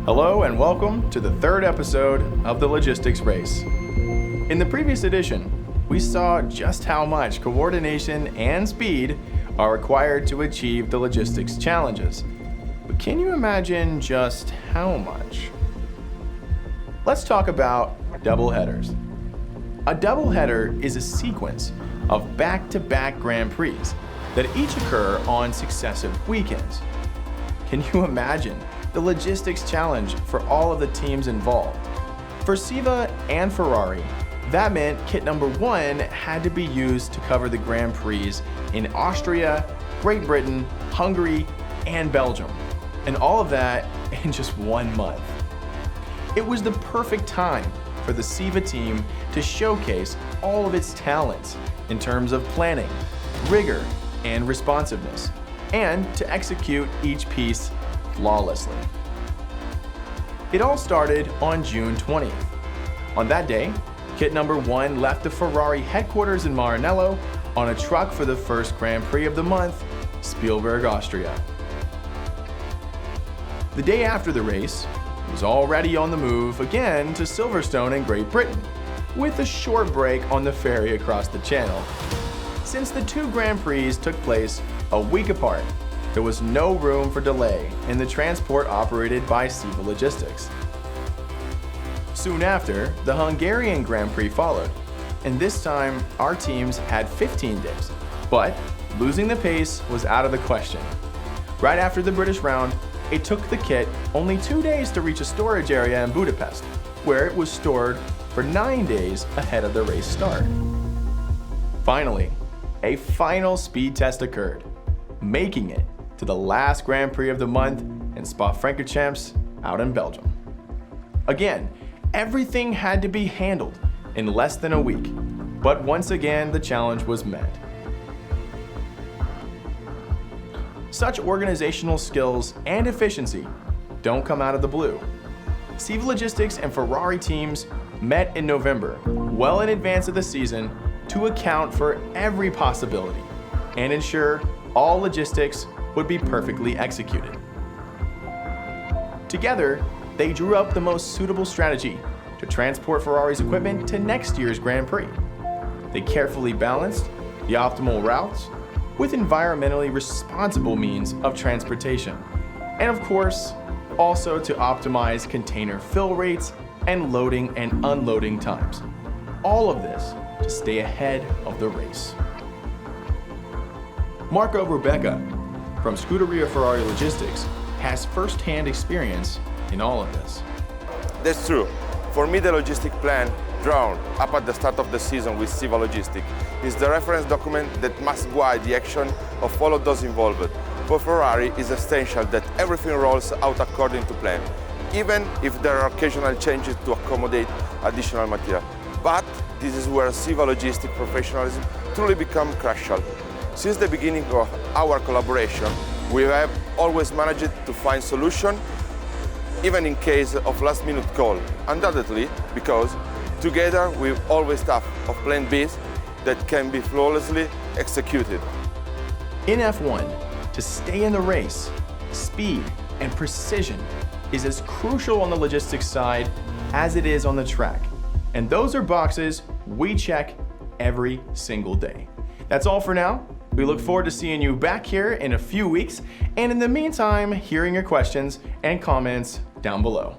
Hello and welcome to the third episode of the Logistics Race. In the previous edition, we saw just how much coordination and speed are required to achieve the logistics challenges. But can you imagine just how much? Let's talk about doubleheaders. A doubleheader is a sequence of back-to-back Grand Prix that each occur on successive weekends. Can you imagine the logistics challenge for all of the teams involved? For Siva and Ferrari, that meant kit number 1 had to be used to cover the Grand Prix in Austria, Great Britain, Hungary, and Belgium. And all of that in just 1 month. It was the perfect time for the Siva team to showcase all of its talents in terms of planning, rigor, and responsiveness, and to execute each piece flawlessly. It all started on June 20th. On that day, kit number 1 left the Ferrari headquarters in Maranello on a truck for the first Grand Prix of the month, Spielberg, Austria. The day after the race, it was already on the move again to Silverstone in Great Britain, with a short break on the ferry across the channel. Since the 2 Grand Prix took place a week apart, there was no room for delay in the transport operated by Siva Logistics. Soon after, the Hungarian Grand Prix followed, and this time our teams had 15 days, but losing the pace was out of the question. Right after the British round, it took the kit only 2 days to reach a storage area in Budapest, where it was stored for 9 days ahead of the race start. Finally, a final speed test occurred, making it to the last Grand Prix of the month in Spa-Francorchamps out in Belgium. Again, everything had to be handled in less than a week, but once again the challenge was met. Such organizational skills and efficiency don't come out of the blue. Siva Logistics and Ferrari teams met in November, well in advance of the season, to account for every possibility and ensure all logistics would be perfectly executed. Together, they drew up the most suitable strategy to transport Ferrari's equipment to next year's Grand Prix. They carefully balanced the optimal routes with environmentally responsible means of transportation, and of course, also to optimize container fill rates and loading and unloading times. All of this to stay ahead of the race. Marco Rebecca from Scuderia Ferrari Logistics has first-hand experience in all of this. That's true. For me, the logistic plan drawn up at the start of the season with Siva Logistics is the reference document that must guide the action of all of those involved. For Ferrari, it's essential that everything rolls out according to plan, even if there are occasional changes to accommodate additional material. But this is where Siva Logistics professionalism truly becomes crucial. Since the beginning of our collaboration, we have always managed to find solutions, even in case of last-minute call, undoubtedly because together we've always thought of plan Bs that can be flawlessly executed. In F1, to stay in the race, speed and precision is as crucial on the logistics side as it is on the track. And those are boxes we check every single day. That's all for now. We look forward to seeing you back here in a few weeks, and in the meantime, hearing your questions and comments down below.